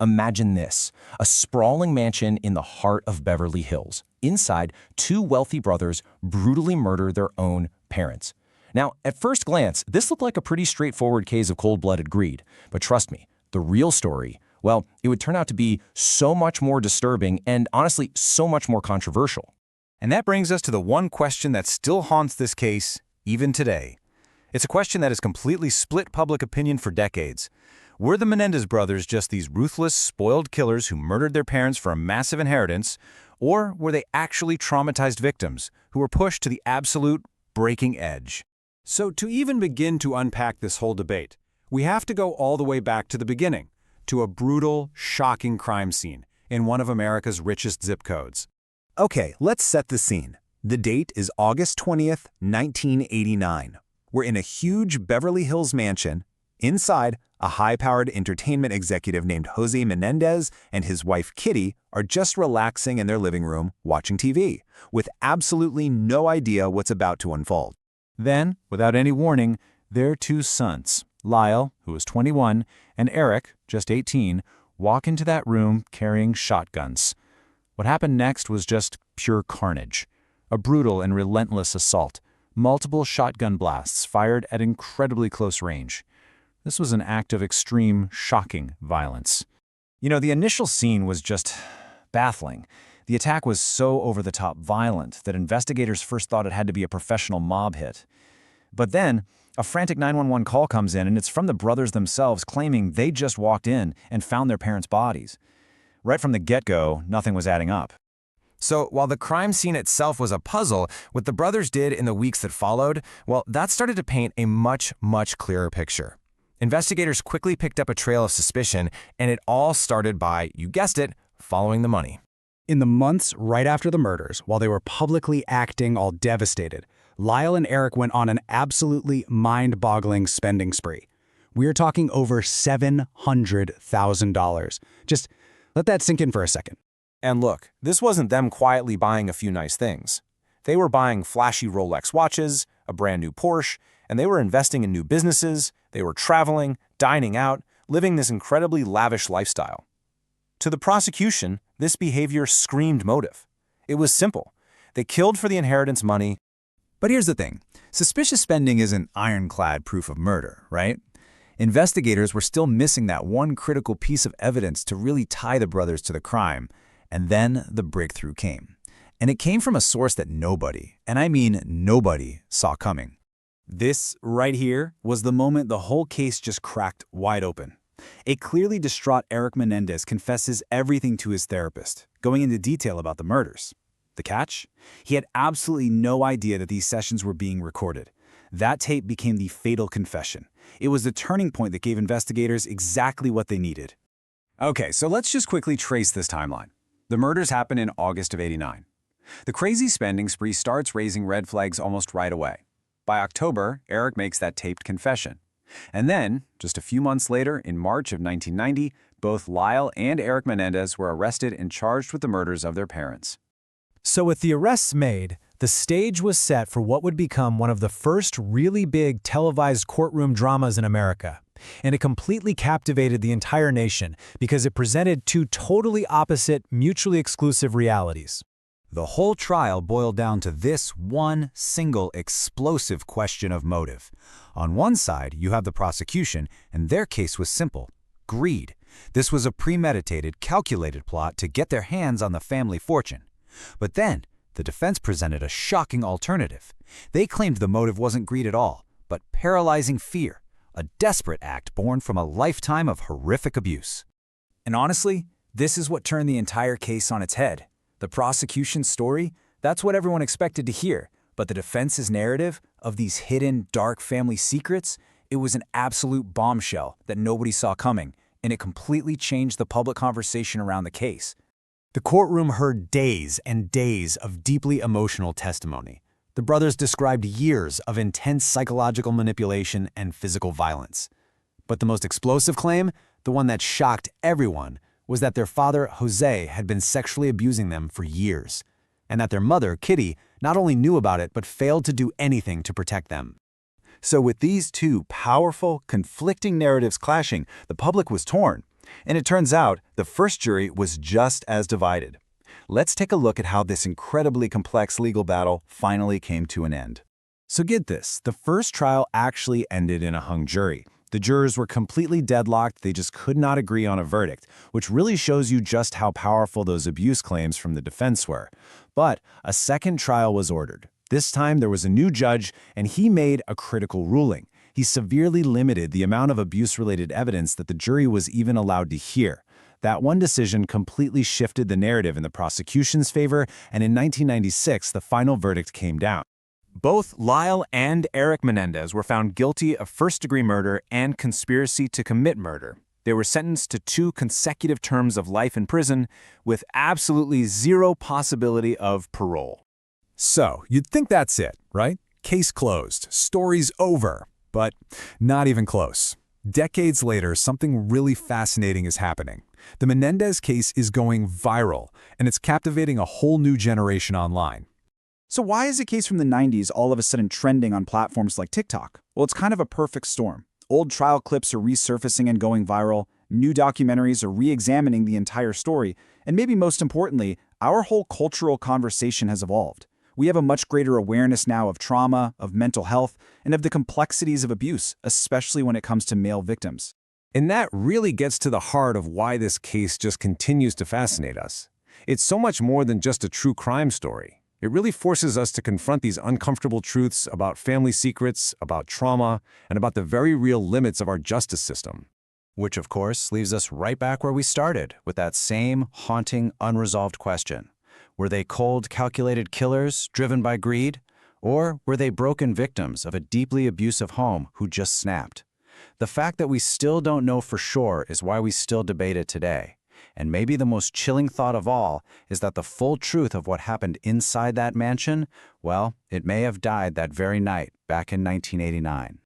Imagine this, a sprawling mansion in the heart of Beverly Hills. Inside, two wealthy brothers brutally murder their own parents. Now, at first glance, this looked like a pretty straightforward case of cold-blooded greed. But trust me, the real story, well, it would turn out to be so much more disturbing and, honestly, so much more controversial. And that brings us to the one question that still haunts this case, even today. It's a question that has completely split public opinion for decades. Were the Menendez brothers just these ruthless, spoiled killers who murdered their parents for a massive inheritance, or were they actually traumatized victims who were pushed to the absolute breaking edge? So to even begin to unpack this whole debate, we have to go all the way back to the beginning, to a brutal, shocking crime scene in one of America's richest zip codes. Okay, let's set the scene. The date is August 20th, 1989. We're in a huge Beverly Hills mansion. Inside, a high-powered entertainment executive named Jose Menendez and his wife Kitty are just relaxing in their living room watching TV, with absolutely no idea what's about to unfold. Then, without any warning, their two sons, Lyle, who is 21, and Eric, just 18, walk into that room carrying shotguns. What happened next was just pure carnage. A brutal and relentless assault. Multiple shotgun blasts fired at incredibly close range. This was an act of extreme, shocking violence. The initial scene was just baffling. The attack was so over-the-top violent that investigators first thought it had to be a professional mob hit. But then, a frantic 911 call comes in, and it's from the brothers themselves claiming they just walked in and found their parents' bodies. Right from the get-go, nothing was adding up. So while the crime scene itself was a puzzle, what the brothers did in the weeks that followed, well, that started to paint a much, much clearer picture. Investigators quickly picked up a trail of suspicion, and it all started by, you guessed it, following the money. In the months right after the murders, while they were publicly acting all devastated, Lyle and Eric went on an absolutely mind-boggling spending spree. We are talking over $700,000. Just let that sink in for a second. And look, this wasn't them quietly buying a few nice things. They were buying flashy Rolex watches, a brand new Porsche, and they were investing in new businesses, they were traveling, dining out, living this incredibly lavish lifestyle. To the prosecution, this behavior screamed motive. It was simple. They killed for the inheritance money. But here's the thing. Suspicious spending isn't ironclad proof of murder, right? Investigators were still missing that one critical piece of evidence to really tie the brothers to the crime. And then the breakthrough came. And it came from a source that nobody, and I mean nobody, saw coming. This right here was the moment the whole case just cracked wide open. A clearly distraught Eric Menendez confesses everything to his therapist, going into detail about the murders. The catch? He had absolutely no idea that these sessions were being recorded. That tape became the fatal confession. It was the turning point that gave investigators exactly what they needed. Okay, so let's just quickly trace this timeline. The murders happened in August of '89. The crazy spending spree starts raising red flags almost right away. By October, Eric makes that taped confession. And then, just a few months later, in March of 1990, both Lyle and Eric Menendez were arrested and charged with the murders of their parents. So with the arrests made, the stage was set for what would become one of the first really big televised courtroom dramas in America. And it completely captivated the entire nation because it presented two totally opposite, mutually exclusive realities. The whole trial boiled down to this one single explosive question of motive. On one side, you have the prosecution, and their case was simple: greed. This was a premeditated, calculated plot to get their hands on the family fortune. But then, the defense presented a shocking alternative. They claimed the motive wasn't greed at all, but paralyzing fear, a desperate act born from a lifetime of horrific abuse. And honestly, this is what turned the entire case on its head. The prosecution's story, that's what everyone expected to hear, but the defense's narrative of these hidden, dark family secrets, it was an absolute bombshell that nobody saw coming, and it completely changed the public conversation around the case. The courtroom heard days and days of deeply emotional testimony. The brothers described years of intense psychological manipulation and physical violence. But the most explosive claim, the one that shocked everyone, was that their father, Jose, had been sexually abusing them for years, and that their mother, Kitty, not only knew about it but failed to do anything to protect them. So with these two powerful, conflicting narratives clashing, the public was torn. And it turns out the first jury was just as divided. Let's take a look at how this incredibly complex legal battle finally came to an end. So get this, the first trial actually ended in a hung jury. The jurors were completely deadlocked, they just could not agree on a verdict, which really shows you just how powerful those abuse claims from the defense were. But a second trial was ordered. This time there was a new judge, and he made a critical ruling. He severely limited the amount of abuse-related evidence that the jury was even allowed to hear. That one decision completely shifted the narrative in the prosecution's favor, and in 1996, the final verdict came down. Both Lyle and Eric Menendez were found guilty of first-degree murder and conspiracy to commit murder. They were sentenced to 2 consecutive terms of life in prison with absolutely zero possibility of parole. So, you'd think that's it, right? Case closed, story's over. But not even close. Decades later, something really fascinating is happening. The Menendez case is going viral, and it's captivating a whole new generation online. So why is a case from the 90s all of a sudden trending on platforms like TikTok? Well, it's kind of a perfect storm. Old trial clips are resurfacing and going viral, new documentaries are re-examining the entire story, and maybe most importantly, our whole cultural conversation has evolved. We have a much greater awareness now of trauma, of mental health, and of the complexities of abuse, especially when it comes to male victims. And that really gets to the heart of why this case just continues to fascinate us. It's so much more than just a true crime story. It really forces us to confront these uncomfortable truths about family secrets, about trauma, and about the very real limits of our justice system. Which, of course, leaves us right back where we started, with that same haunting, unresolved question. Were they cold, calculated killers driven by greed? Or were they broken victims of a deeply abusive home who just snapped? The fact that we still don't know for sure is why we still debate it today. And maybe the most chilling thought of all is that the full truth of what happened inside that mansion, well, it may have died that very night back in 1989.